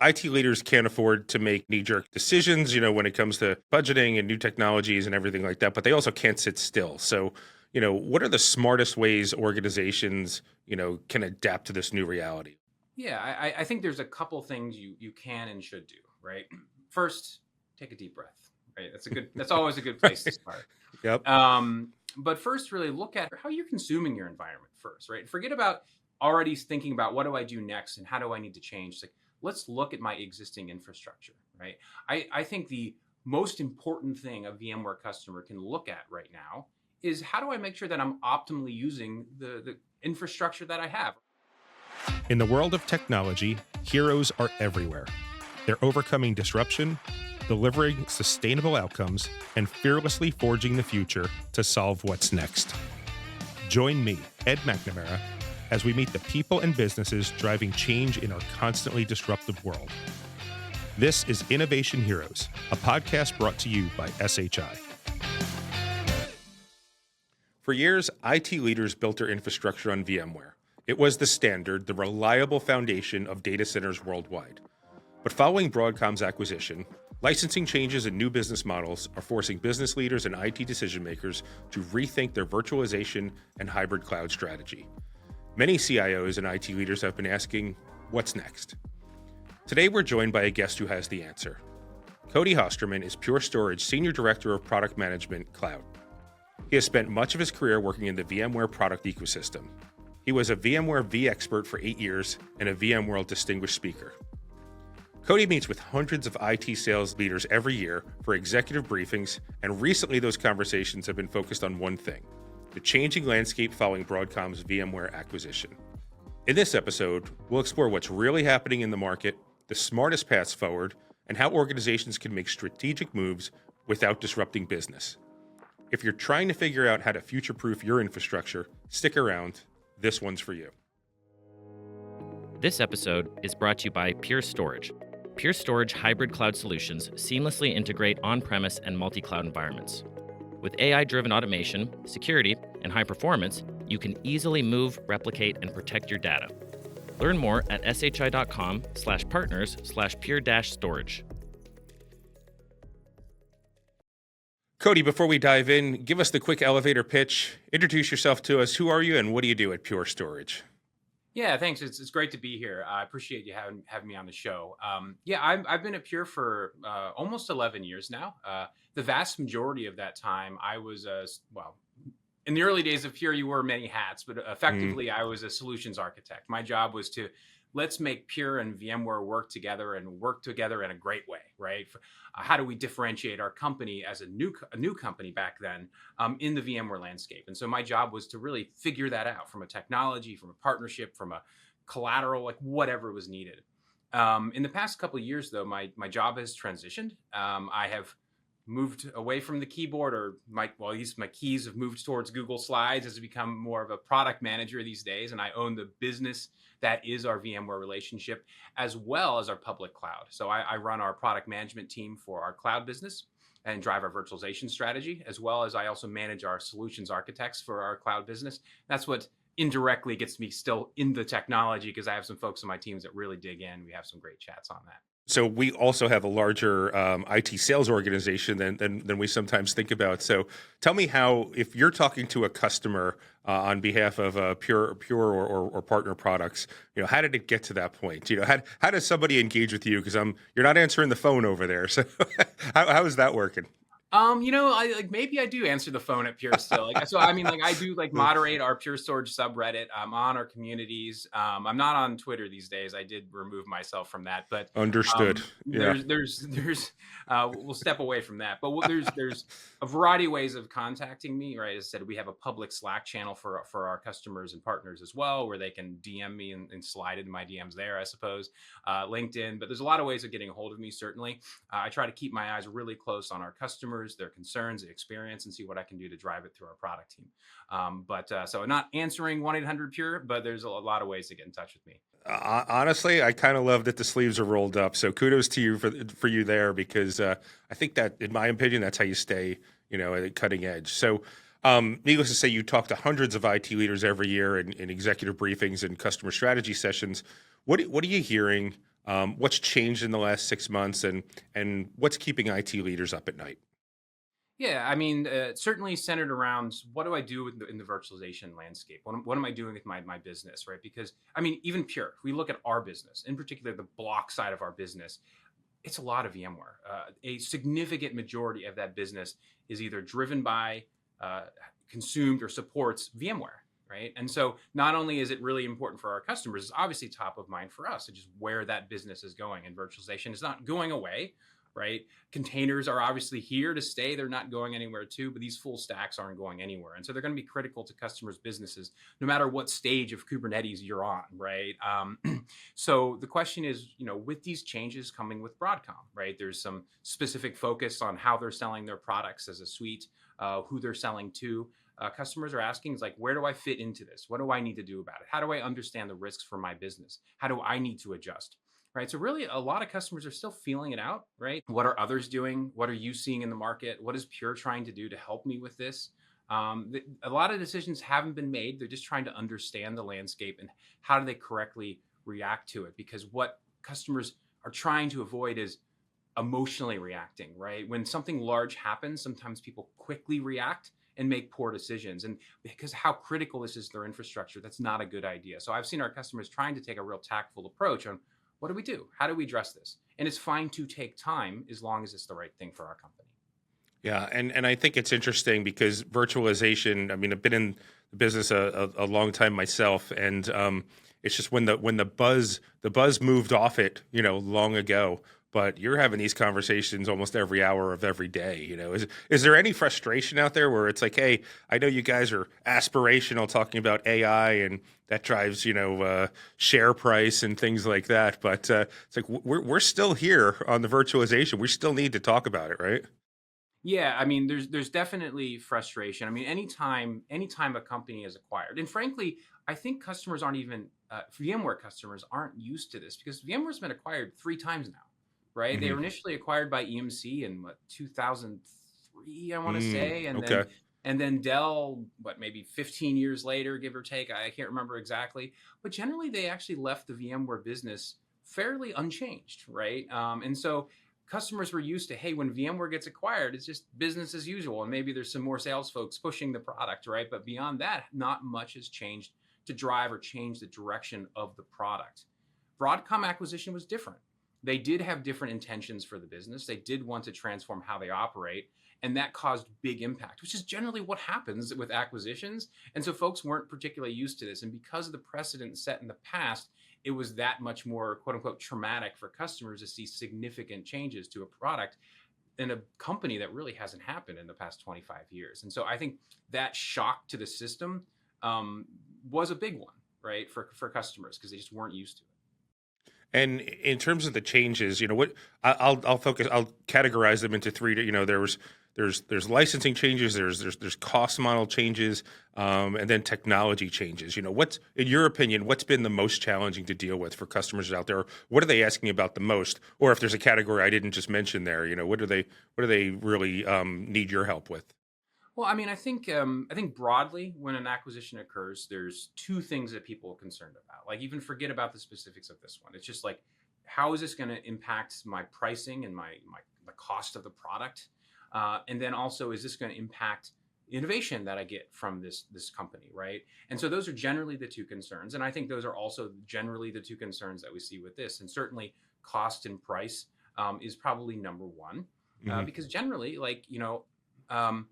IT leaders can't afford to make knee-jerk decisions, when it comes to budgeting and new technologies and everything like that, but they also can't sit still. So, what are the smartest ways organizations, can adapt to this new reality? Yeah, I think there's a couple things you can and should do, right? First, take a deep breath, right? That's always a good place to Right. start. Yep. But first, really look at how you're consuming your environment first, right? Forget about already thinking about what do I do next and how do I need to change. It's like, let's look at my existing infrastructure, right? I think the most important thing a VMware customer can look at right now is how do I make sure that I'm optimally using the infrastructure that I have. In the world of technology, heroes are everywhere. They're overcoming disruption, delivering sustainable outcomes, and fearlessly forging the future to solve what's next. Join me, Ed McNamara, as we meet the people and businesses driving change in our constantly disruptive world. This is Innovation Heroes, a podcast brought to you by SHI. For years, IT leaders built their infrastructure on VMware. It was the standard, the reliable foundation of data centers worldwide. But following Broadcom's acquisition, licensing changes and new business models are forcing business leaders and IT decision makers to rethink their virtualization and hybrid cloud strategy. Many CIOs and IT leaders have been asking, what's next? Today, we're joined by a guest who has the answer. Cody Hosterman is Pure Storage Senior Director of Product Management Cloud. He has spent much of his career working in the VMware product ecosystem. He was a VMware vExpert for 8 years and a VMworld Distinguished Speaker. Cody meets with hundreds of IT sales leaders every year for executive briefings, and recently those conversations have been focused on one thing: the changing landscape following Broadcom's VMware acquisition. In this episode, we'll explore what's really happening in the market, the smartest paths forward, and how organizations can make strategic moves without disrupting business. If you're trying to figure out how to future-proof your infrastructure, stick around. This one's for you. This episode is brought to you by Pure Storage. Pure Storage hybrid cloud solutions seamlessly integrate on-premise and multi-cloud environments. With AI-driven automation, security, and high performance, you can easily move, replicate, and protect your data. Learn more at shi.com/partners/pure-storage. Cody, before we dive in, give us the quick elevator pitch. Introduce yourself to us. Who are you and what do you do at Pure Storage? Yeah, thanks. It's great to be here. I appreciate you having me on the show. I've been at Pure for almost 11 years now. The vast majority of that time, I was in the early days of Pure, you wore many hats, but effectively, I was a solutions architect. My job was to let's make Pure and VMware work together and work together in a great way, right? How do we differentiate our company as a new company back then in the VMware landscape? And so my job was to really figure that out from a technology, from a partnership, from a collateral, like whatever was needed. In the past couple of years, though, my job has transitioned. I have moved away from the keyboard, or my keys have moved towards Google Slides as become more of a product manager these days. And I own the business that is our VMware relationship, as well as our public cloud. So I run our product management team for our cloud business and drive our virtualization strategy, as well as I also manage our solutions architects for our cloud business. That's what indirectly gets me still in the technology, because I have some folks on my teams that really dig in. We have some great chats on that. So we also have a larger IT sales organization than we sometimes think about. So tell me how, if you're talking to a customer on behalf of Pure or partner products, how did it get to that point? How does somebody engage with you? Because you're not answering the phone over there. So how is that working? Maybe I do answer the phone at Pure still. I do moderate our Pure Storage subreddit. I'm on our communities. I'm not on Twitter these days. I did remove myself from that, but understood. Yeah. There's we'll step away from that. But there's a variety of ways of contacting me. Right, as I said, we have a public Slack channel for our customers and partners as well, where they can DM me and slide into my DMs there, I suppose. LinkedIn, but there's a lot of ways of getting a hold of me. Certainly, I try to keep my eyes really close on our customers, their concerns, their experience, and see what I can do to drive it through our product team. So not answering 1-800-PURE, but there's a lot of ways to get in touch with me. Honestly, I kind of love that the sleeves are rolled up. So kudos to you for you there, because I think that, in my opinion, that's how you stay, at the cutting edge. So needless to say, you talk to hundreds of IT leaders every year in executive briefings and customer strategy sessions. What are you hearing What's changed in the last 6 months, and what's keeping IT leaders up at night? Yeah, I mean, certainly centered around what do I do in the virtualization landscape? What am I doing with my business, right? Because I mean, even pure, if we look at our business, in particular the block side of our business, it's a lot of VMware. A significant majority of that business is either driven by, uh, consumed, or supports VMware, right? And so not only is it really important for our customers, it's obviously top of mind for us, which is where that business is going. And virtualization is not going away, right? Containers are obviously here to stay. They're not going anywhere too, but these full stacks aren't going anywhere. And so they're going to be critical to customers' businesses, no matter what stage of Kubernetes you're on, right? So the question is, with these changes coming with Broadcom, right? There's some specific focus on how they're selling their products as a suite, who they're selling to. Customers are asking, is like, where do I fit into this? What do I need to do about it? How do I understand the risks for my business? How do I need to adjust? Right. So really a lot of customers are still feeling it out, right? What are others doing? What are you seeing in the market? What is Pure trying to do to help me with this? A lot of decisions haven't been made. They're just trying to understand the landscape and how do they correctly react to it? Because what customers are trying to avoid is emotionally reacting, right? When something large happens, sometimes people quickly react and make poor decisions. And because how critical this is to their infrastructure, that's not a good idea. So I've seen our customers trying to take a real tactful approach on what do we do? How do we address this? And it's fine to take time as long as it's the right thing for our company. Yeah, and I think it's interesting because virtualization. I mean, I've been in the business a long time myself, and it's just when the buzz moved off it, long ago. But you're having these conversations almost every hour of every day. Is there any frustration out there where it's like, hey, I know you guys are aspirational talking about AI and that drives share price and things like that, but it's like we're still here on the virtualization. We still need to talk about it, right? Yeah, I mean, there's definitely frustration. I mean, anytime a company is acquired, and frankly, I think customers aren't even VMware customers aren't used to this because VMware's been acquired 3 times now, right? They Hmm. were initially acquired by EMC in 2003, I want to say, and then Okay. Dell, maybe 15 years later, give or take. I can't remember exactly, but generally they actually left the VMware business fairly unchanged, right? And so customers were used to, hey, when VMware gets acquired, it's just business as usual. And maybe there's some more sales folks pushing the product, right? But beyond that, not much has changed to drive or change the direction of the product. Broadcom acquisition was different. They did have different intentions for the business. They did want to transform how they operate. And that caused big impact, which is generally what happens with acquisitions. And so folks weren't particularly used to this. And because of the precedent set in the past, it was that much more, quote unquote, traumatic for customers to see significant changes to a product in a company that really hasn't happened in the past 25 years. And so I think that shock to the system was a big one, right, for customers because they just weren't used to it. And in terms of the changes, what I'll focus. I'll categorize them into three. There's licensing changes. There's cost model changes, and then technology changes. What's in your opinion? What's been the most challenging to deal with for customers out there? What are they asking about the most? Or if there's a category I didn't just mention there, what do they really need your help with? Well, I mean, I think broadly, when an acquisition occurs, there's two things that people are concerned about. Like, even forget about the specifics of this one. It's just like, how is this going to impact my pricing and my the cost of the product? And then also, is this going to impact innovation that I get from this company, right? And so those are generally the two concerns, and I think those are also generally the two concerns that we see with this. And certainly, cost and price is probably number one, Hmm. because generally, Um,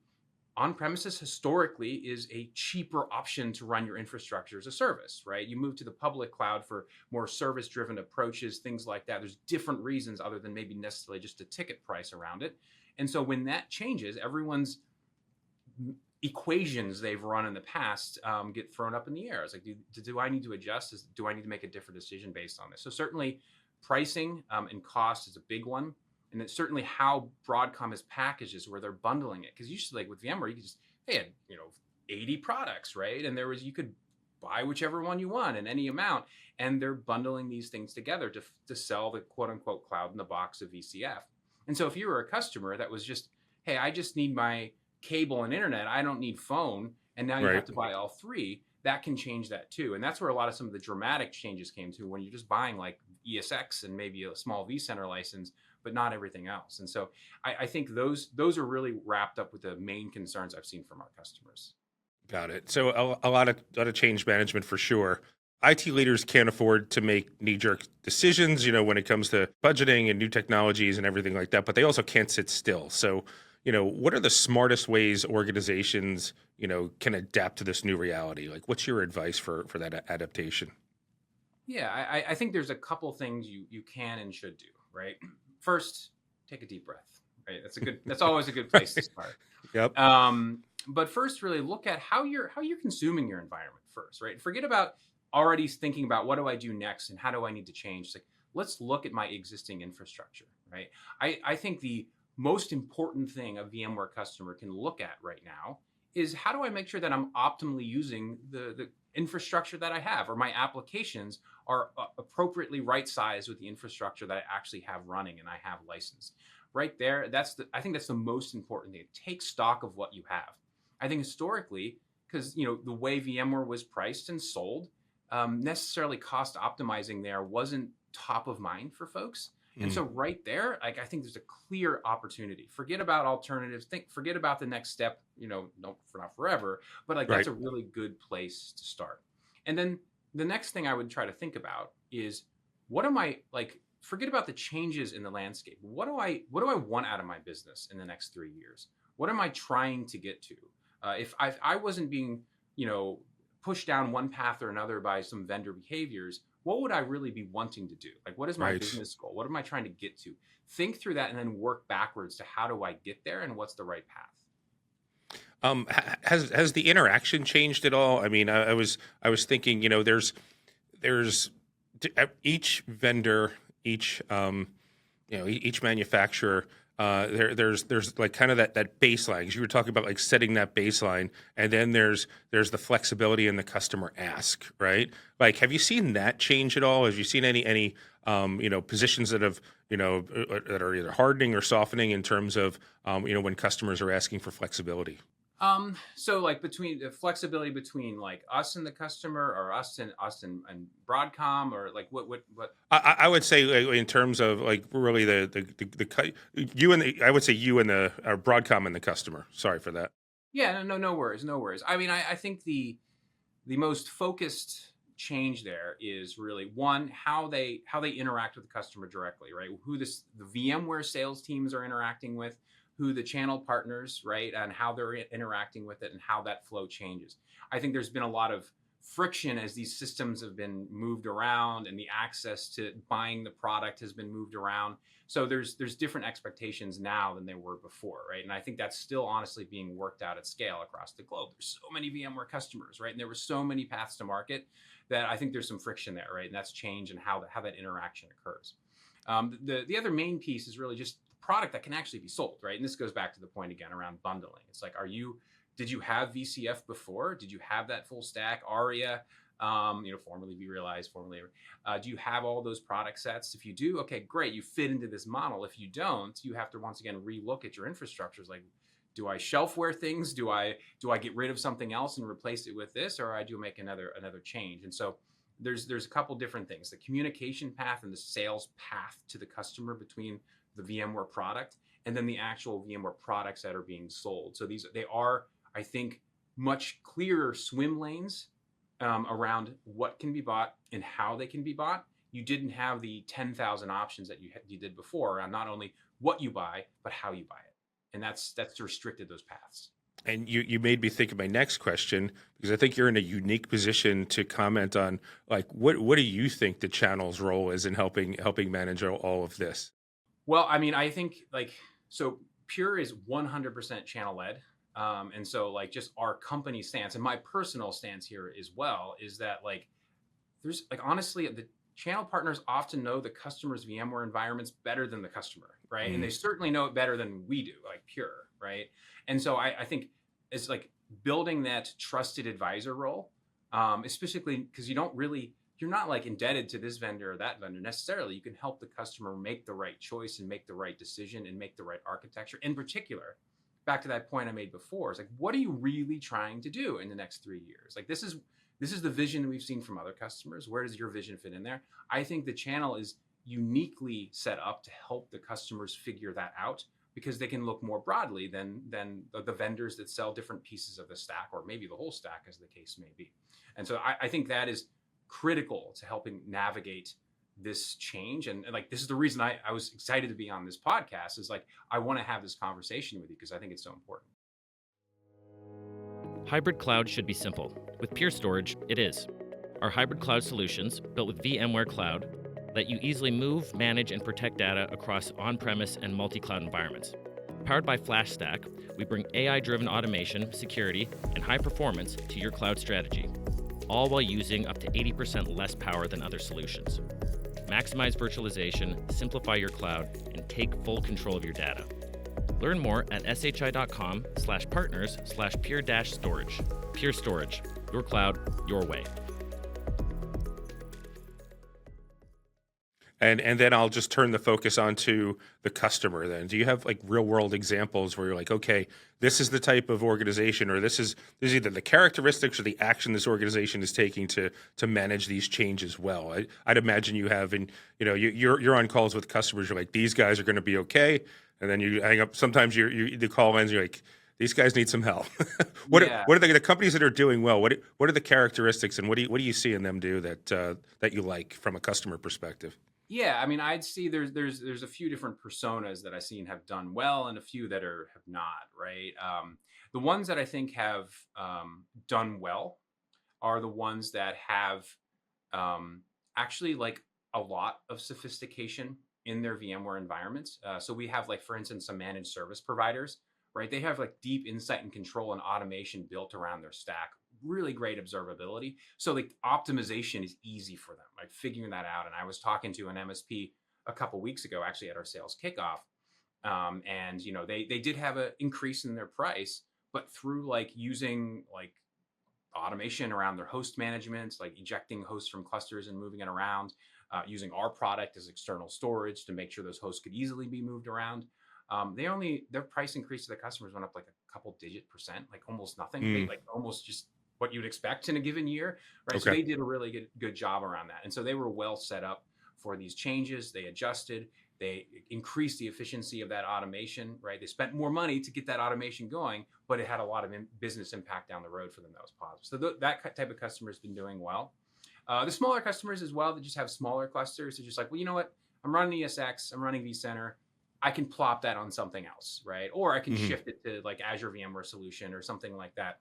on premises historically is a cheaper option to run your infrastructure as a service, right? You move to the public cloud for more service driven approaches, things like that. There's different reasons other than maybe necessarily just a ticket price around it. And so when that changes, everyone's equations they've run in the past get thrown up in the air. It's like, do I need to adjust? Do I need to make a different decision based on this? So certainly pricing and cost is a big one. And it's certainly how Broadcom is packages where they're bundling it. Because usually, like with VMware, you could just, they had 80 products, right? And you could buy whichever one you want in any amount. And they're bundling these things together to sell the quote unquote cloud in the box of VCF. And so if you were a customer that was just, hey, I just need my cable and internet, I don't need phone, and now you have Right. to buy all three, that can change that too. And that's where a lot of some of the dramatic changes came to when you're just buying like ESX and maybe a small vCenter license, but not everything else. And so I think those are really wrapped up with the main concerns I've seen from our customers. Got it. So a lot of change management for sure. IT leaders can't afford to make knee-jerk decisions, when it comes to budgeting and new technologies and everything like that, but they also can't sit still. So, what are the smartest ways organizations, can adapt to this new reality? Like, what's your advice for that adaptation? Yeah, I think there's a couple things you can and should do, right? First, take a deep breath, right? That's always a good place to start. Yep. But first, really look at how you're consuming your environment first, right? Forget about already thinking about what do I do next and how do I need to change. Like, let's look at my existing infrastructure, right? I think the most important thing a VMware customer can look at right now is how do I make sure that I'm optimally using the infrastructure that I have, or my applications are appropriately right-sized with the infrastructure that I actually have running and I have licensed. Right there, I think that's the most important thing. Take stock of what you have. I think historically, because the way VMware was priced and sold, necessarily cost optimizing there wasn't top of mind for folks. And so right there, I think there's a clear opportunity. Forget about alternatives. Forget about the next step, not forever, but Right. that's a really good place to start. And then the next thing I would try to think about is what am I forget about the changes in the landscape. What do I want out of my business in the next 3 years? What am I trying to get to? If I wasn't being, pushed down one path or another by some vendor behaviors, what would I really be wanting to do? Like, what is my Right. business goal? What am I trying to get to? Think through that and then work backwards to how do I get there and what's the right path? Has the interaction changed at all? I mean, I was thinking, there's each vendor, each each manufacturer. There's like kind of that baseline, because you were talking about like setting that baseline, and then there's the flexibility in the customer ask, right? Like, have you seen that change at all? Have you seen any positions that have that are either hardening or softening in terms of when customers are asking for flexibility? So like between the flexibility between like us and the customer, or us and Broadcom, or like what I would say, like, in terms of like really you and I would say you and the Broadcom and the customer. Sorry for that. Yeah, no worries, no worries. I mean, I think the most focused change there is really one, how they interact with the customer directly, right? Who the VMware sales teams are interacting with, who the channel partners, right, and how they're interacting with it, and how that flow changes. I think there's been a lot of friction as these systems have been moved around and the access to buying the product has been moved around. So there's different expectations now than there were before, right? And I think that's still honestly being worked out at scale across the globe. There's so many VMware customers, right? And there were so many paths to market that I think there's some friction there, right? And that's change and how that interaction occurs. The other main piece is really just product that can actually be sold, right? And this goes back to the point again around bundling. It's like, did you have VCF before? Did you have that full stack, ARIA, formerly vRealize, do you have all those product sets? If you do, okay, great, you fit into this model. If you don't, you have to once again relook at your infrastructures. Like, do I shelfware things? Do I get rid of something else and replace it with this, or I do make another change? And so there's a couple different things: the communication path and the sales path to the customer between the VMware product and then the actual VMware products that are being sold. So they are, I think, much clearer swim lanes around what can be bought and how they can be bought. You didn't have the 10,000 options that you did before around not only what you buy, but how you buy it. And that's restricted those paths. And you made me think of my next question, because I think you're in a unique position to comment on, like, what do you think the channel's role is in helping manage all of this? Well, I mean, I think so Pure is 100% channel led. And so like just our company stance and my personal stance here as well is that there's honestly, the channel partners often know the customer's VMware environments better than the customer, right? And they certainly know it better than we do, like Pure, right? And so I think it's like building that trusted advisor role, especially because you're not like indebted to this vendor or that vendor necessarily. You can help the customer make the right choice and make the right decision and make the right architecture. In particular, back to that point I made before, it's like, what are you really trying to do in the next 3 years? Like, this is this is the vision that we've seen from other customers. Where does your vision fit in there? I think the channel is uniquely set up to help the customers figure that out, because they can look more broadly than the vendors that sell different pieces of the stack, or maybe the whole stack, as the case may be. And so I think that is critical to helping navigate this change. And like, this is the reason I was excited to be on this podcast, is like, I want to have this conversation with you because I think it's so important. Hybrid cloud should be simple. With Pure Storage, it is. Our hybrid cloud solutions, built with VMware Cloud, let you easily move, manage, and protect data across on-premise and multi-cloud environments. Powered by FlashStack, we bring AI-driven automation, security, and high performance to your cloud strategy, all while using up to 80% less power than other solutions. Maximize virtualization, simplify your cloud, and take full control of your data. Learn more at shi.com/partners/pure-storage. Pure Storage, your cloud, your way. And then I'll just turn the focus onto the customer then. Do you have like real world examples where you're like, okay, this is the type of organization, or this is either the characteristics or the action this organization is taking to manage these changes well? I'd imagine you have, and you're on calls with customers, you're like, these guys are going to be okay. And then you hang up. Sometimes the call ends, you're like, these guys need some help. What are the companies that are doing well? What are the characteristics, and what do you see in them do that you like from a customer perspective? Yeah, I mean, I'd see there's a few different personas that I've seen have done well, and a few that have not, right? The ones that I think have done well are the ones that have actually like a lot of sophistication in their VMware environments. So we have, like, for instance, some managed service providers, right? They have like deep insight and control and automation built around their stack. Really great observability. So like optimization is easy for them, like figuring that out. And I was talking to an MSP a couple weeks ago, actually at our sales kickoff. And they did have an increase in their price, but through like using like automation around their host management, like ejecting hosts from clusters and moving it around, using our product as external storage to make sure those hosts could easily be moved around. Their price increase to the customers went up like a couple digit percent, like almost nothing. They like almost just what you'd expect in a given year, right? Okay. So they did a really good job around that. And so they were well set up for these changes. They adjusted, they increased the efficiency of that automation, right? They spent more money to get that automation going, but it had a lot of business impact down the road for them that was positive. So that type of customer has been doing well. The smaller customers as well, that just have smaller clusters. They're just like, well, you know what? I'm running ESX, I'm running vCenter. I can plop that on something else, right? Or I can shift it to like Azure VMware solution or something like that.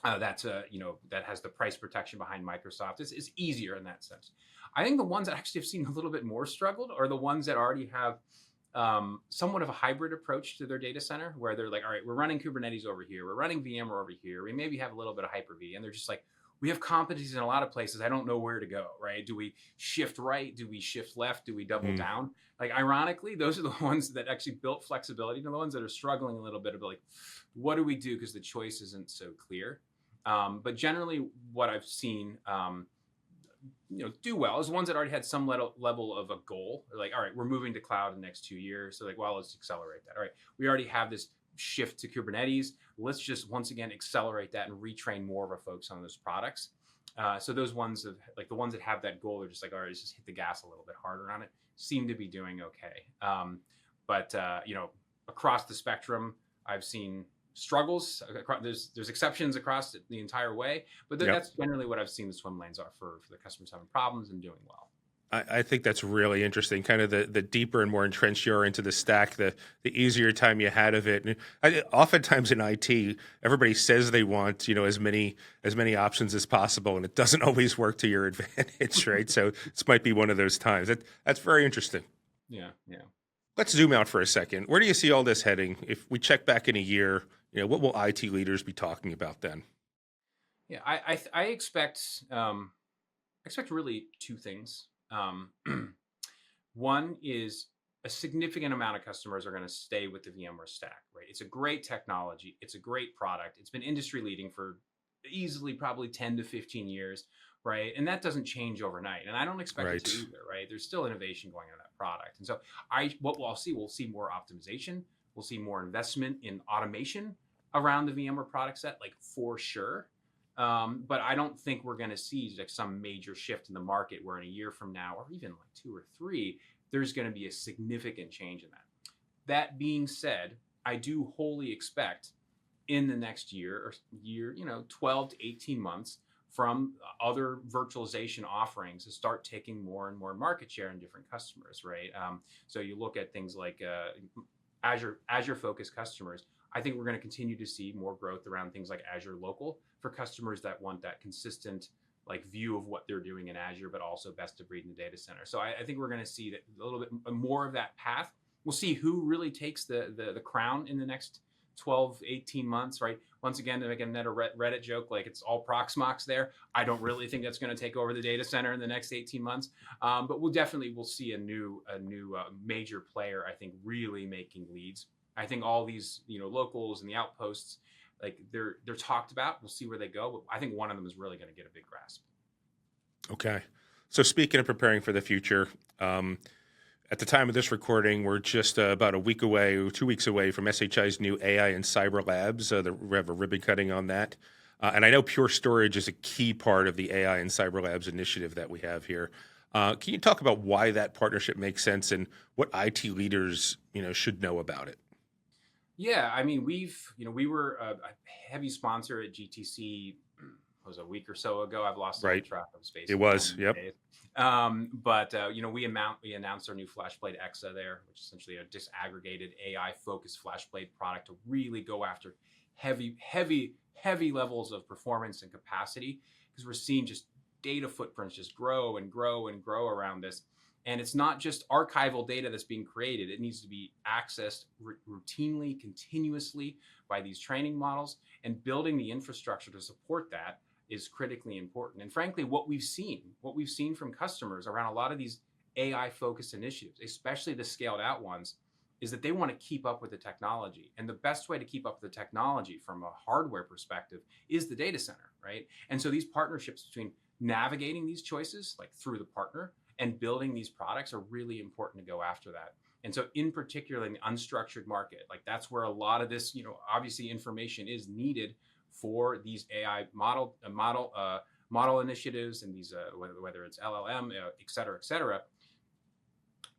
That has the price protection behind Microsoft. It's easier in that sense. I think the ones that actually have seen a little bit more struggled are the ones that already have somewhat of a hybrid approach to their data center, where they're like, all right, we're running Kubernetes over here, we're running VMware over here, we maybe have a little bit of Hyper-V, and they're just like, we have competencies in a lot of places. I don't know where to go, right? Do we shift right? Do we shift left? Do we double down? Like, ironically, those are the ones that actually built flexibility, and the ones that are struggling a little bit of like, what do we do? Because the choice isn't so clear. But generally, what I've seen do well is ones that already had some level of a goal. They're like, all right, we're moving to cloud in the next 2 years. So like, well, let's accelerate that. All right, we already have this shift to Kubernetes. Let's just once again accelerate that and retrain more of our folks on those products. So those ones the ones that have that goal are just like, all right, let's just hit the gas a little bit harder on it. Seem to be doing okay. But across the spectrum, I've seen struggles. There's exceptions across the entire way, but that's generally what I've seen the swim lanes are for the customers having problems and doing well. I think that's really interesting. Kind of the deeper and more entrenched you are into the stack, the easier time you had of it. And oftentimes in IT, everybody says they want as many options as possible, and it doesn't always work to your advantage, right? So this might be one of those times. That's very interesting. Yeah. Let's zoom out for a second. Where do you see all this heading? If we check back in a year, what will IT leaders be talking about then? Yeah, I expect really two things. One is a significant amount of customers are going to stay with the VMware stack, right? It's a great technology. It's a great product. It's been industry leading for easily probably 10 to 15 years, right? And that doesn't change overnight. And I don't expect it to either, right? There's still innovation going on in that product. And so we'll see more optimization. We'll see more investment in automation around the VMware product set, like for sure. But I don't think we're going to see like some major shift in the market where in a year from now, or even like 2 or 3, there's going to be a significant change in that. That being said, I do wholly expect in the next year, 12 to 18 months from other virtualization offerings to start taking more and more market share in different customers, right? So you look at things like Azure focused customers. I think we're going to continue to see more growth around things like Azure Local for customers that want that consistent like view of what they're doing in Azure, but also best of breed in the data center. So I think we're going to see that a little bit more of that path. We'll see who really takes the crown in the next 12, 18 months, right? Once again, to make another Reddit joke, like it's all Proxmox there. I don't really think that's going to take over the data center in the next 18 months. But we'll see a new major player, I think, really making leads. I think all these, locals and the outposts, like they're talked about. We'll see where they go. But I think one of them is really going to get a big grasp. Okay. So speaking of preparing for the future, at the time of this recording, we're just about a week away, or 2 weeks away from SHI's new AI and Cyber Labs. We have a ribbon cutting on that. And I know Pure Storage is a key part of the AI and Cyber Labs initiative that we have here. Can you talk about why that partnership makes sense and what IT leaders, should know about it? Yeah, I mean, we were a heavy sponsor at GTC. Was a week or so ago. I've lost track of space. It was, yep. But we announced our new FlashBlade Exa there, which is essentially a disaggregated AI-focused FlashBlade product to really go after heavy levels of performance and capacity, because we're seeing just data footprints just grow and grow and grow around this. And it's not just archival data that's being created. It needs to be accessed routinely, continuously by these training models, and building the infrastructure to support that is critically important. And frankly, what we've seen from customers around a lot of these AI-focused initiatives, especially the scaled out ones, is that they want to keep up with the technology. And the best way to keep up with the technology from a hardware perspective is the data center, right? And so these partnerships between navigating these choices, like through the partner, and building these products are really important to go after that. And so in particular in the unstructured market, like that's where a lot of this, obviously information is needed for these AI model initiatives and these, whether it's LLM, et cetera,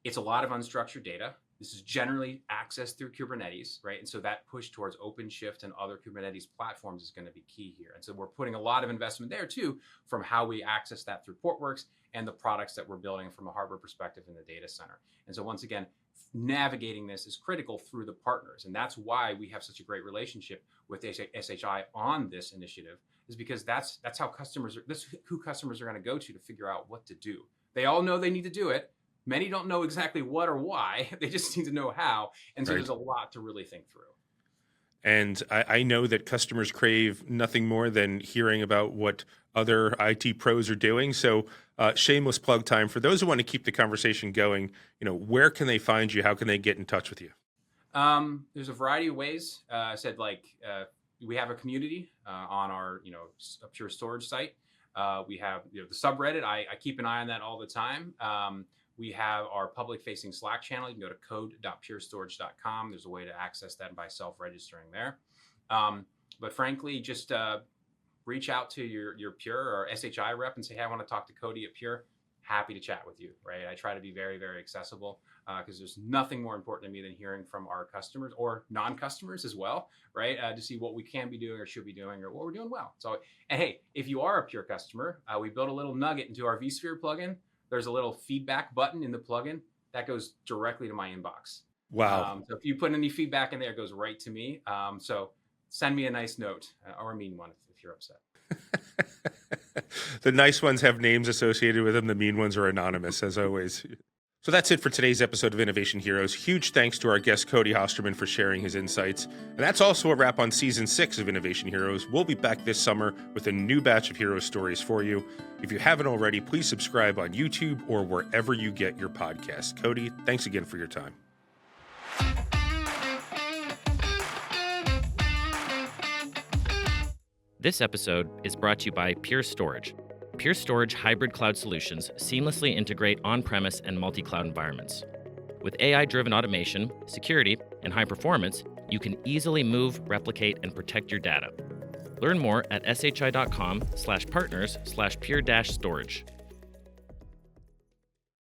it's a lot of unstructured data. This is generally accessed through Kubernetes, right? And so that push towards OpenShift and other Kubernetes platforms is going to be key here. And so we're putting a lot of investment there too, from how we access that through Portworx and the products that we're building from a hardware perspective in the data center. And so once again, navigating this is critical through the partners. And that's why we have such a great relationship with SHI on this initiative, is because that's who customers are going to go to figure out what to do. They all know they need to do it. Many don't know exactly what or why. They just need to know how. And so There's a lot to really think through. And I know that customers crave nothing more than hearing about what other IT pros are doing. So shameless plug time. For those who want to keep the conversation going, where can they find you? How can they get in touch with you? There's a variety of ways. I said, we have a community on our, Pure Storage site. We have the subreddit. I keep an eye on that all the time. We have our public-facing Slack channel. You can go to code.purestorage.com. There's a way to access that by self-registering there. But frankly, just reach out to your Pure or SHI rep and say, hey, I want to talk to Cody at Pure. Happy to chat with you, right? I try to be very, very accessible because there's nothing more important to me than hearing from our customers or non-customers as well, right? To see what we can be doing or should be doing or what we're doing well. So, and hey, if you are a Pure customer, we built a little nugget into our vSphere plugin. There's a little feedback button in the plugin that goes directly to my inbox. Wow. So if you put any feedback in there, it goes right to me. So send me a nice note or a mean one if you're upset. The nice ones have names associated with them. The mean ones are anonymous, as always. So that's it for today's episode of Innovation Heroes. Huge thanks to our guest, Cody Hosterman, for sharing his insights. And that's also a wrap on Season 6 of Innovation Heroes. We'll be back this summer with a new batch of hero stories for you. If you haven't already, please subscribe on YouTube or wherever you get your podcasts. Cody, thanks again for your time. This episode is brought to you by Pure Storage. Pure Storage hybrid cloud solutions seamlessly integrate on-premise and multi-cloud environments. With AI-driven automation, security, and high performance, you can easily move, replicate, and protect your data. Learn more at shi.com/partners/pure-storage.